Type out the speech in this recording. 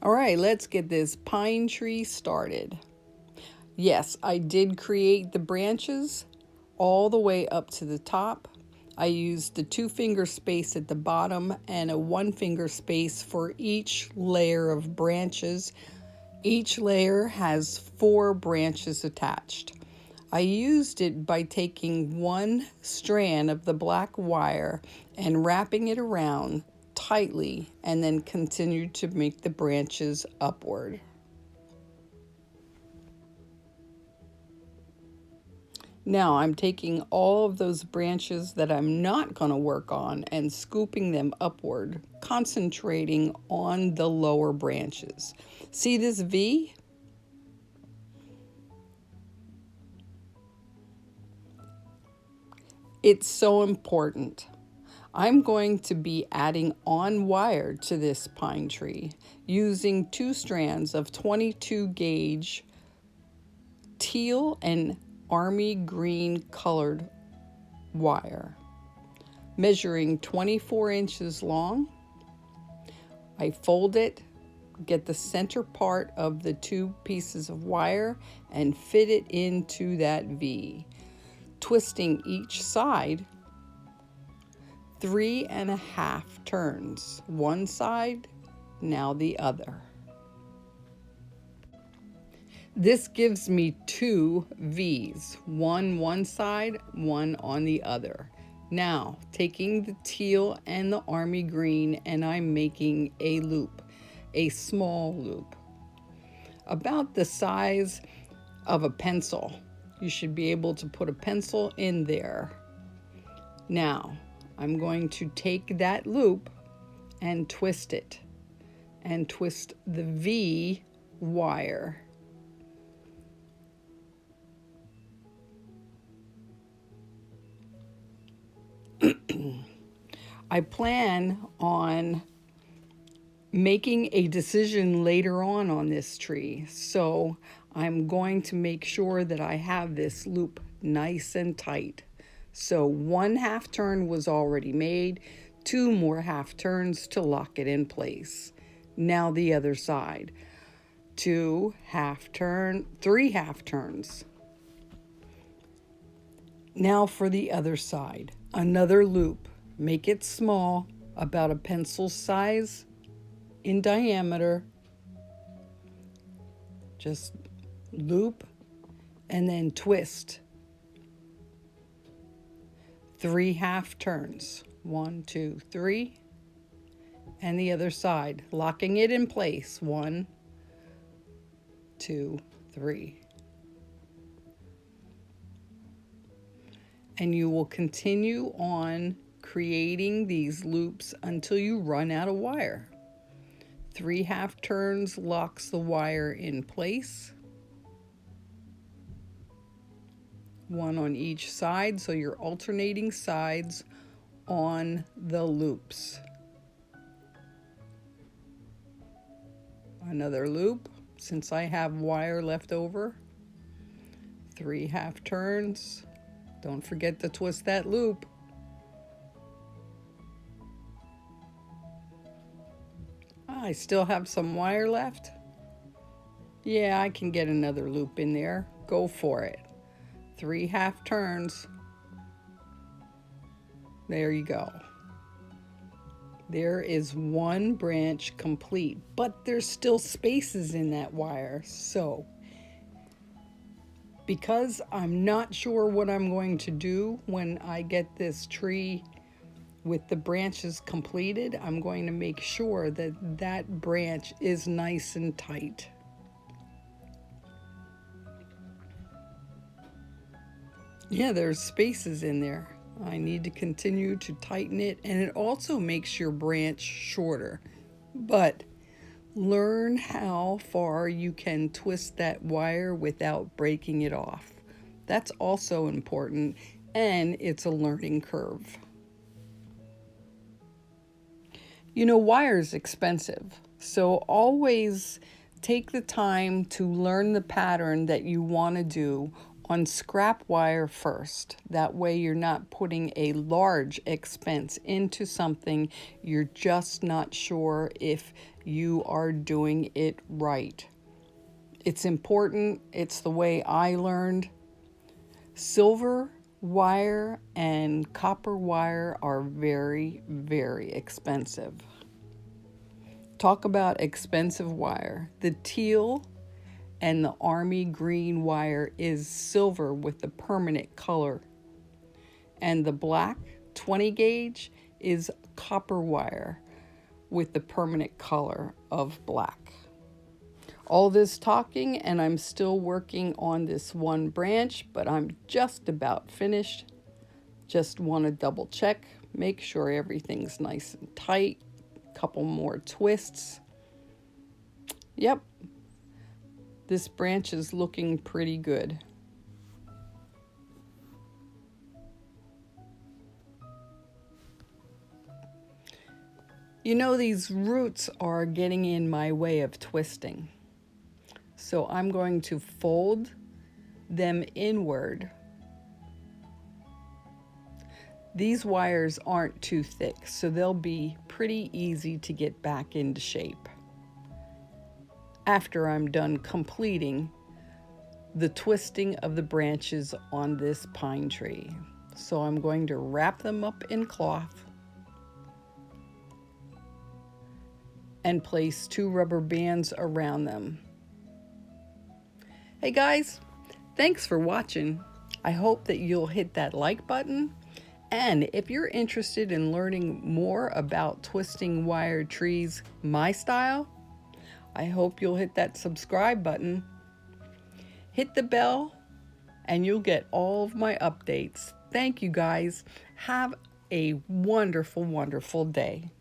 All right, let's get this pine tree started. Yes, I did create the branches all the way up to the top. I used the 2-finger space at the bottom and a 1-finger space for each layer of branches. Each layer has 4 branches attached. I used it by taking one strand of the black wire and wrapping it around tightly, and then continued to make the branches upward. Now I'm taking all of those branches that I'm not going to work on and scooping them upward, concentrating on the lower branches. See this V? It's so important. I'm going to be adding on wire to this pine tree using 2 strands of 22 gauge teal and army green colored wire, measuring 24 inches long. I fold it, get the center part of the 2 pieces of wire and fit it into that V, twisting each side 3.5 turns. One side, now the other. This gives me 2 V's, one side, one on the other. Now, taking the teal and the army green, and I'm making a loop, a small loop, about the size of a pencil. You should be able to put a pencil in there. Now, I'm going to take that loop and twist it, and twist the V wire. I plan on making a decision later on this tree, so I'm going to make sure that I have this loop nice and tight. So 1 half turn was already made, 2 more half turns to lock it in place. Now the other side, 2 half turn, 3 half turns. Now for the other side, another loop. Make it small, about a pencil size in diameter. Just loop and then twist. 3 half turns. 1, 2, 3. And the other side, locking it in place. 1, 2, 3. And you will continue on creating these loops until you run out of wire. 3 half turns locks the wire in place. 1 on each side, so you're alternating sides on the loops. Another loop, since I have wire left over. 3 half turns. Don't forget to twist that loop. I still have some wire left. Yeah, I can get another loop in there. Go for it. 3 half turns. There you go. There is 1 branch complete, but there's still spaces in that wire. So, because I'm not sure what I'm going to do when I get this tree with the branches completed, I'm going to make sure that that branch is nice and tight. Yeah, there's spaces in there. I need to continue to tighten it, and it also makes your branch shorter. But learn how far you can twist that wire without breaking it off. That's also important, and it's a learning curve. You know, wire is expensive, so always take the time to learn the pattern that you want to do, on scrap wire first. That way you're not putting a large expense into something you're just not sure if you are doing it right. It's important. It's the way I learned. Silver wire and copper wire are very, very expensive. Talk about expensive wire. The teal and the army green wire is silver with the permanent color. And the black 20 gauge is copper wire with the permanent color of black. All this talking, and I'm still working on this one branch, but I'm just about finished. Just want to double check, make sure everything's nice and tight. Couple more twists. Yep, this branch is looking pretty good. You know, these roots are getting in my way of twisting. So I'm going to fold them inward. These wires aren't too thick, so they'll be pretty easy to get back into shape after I'm done completing the twisting of the branches on this pine tree. So I'm going to wrap them up in cloth and place 2 rubber bands around them. Hey guys, thanks for watching. I hope that you'll hit that like button. And if you're interested in learning more about twisting wire trees my style, I hope you'll hit that subscribe button. Hit the bell and you'll get all of my updates. Thank you guys. Have a wonderful, wonderful day.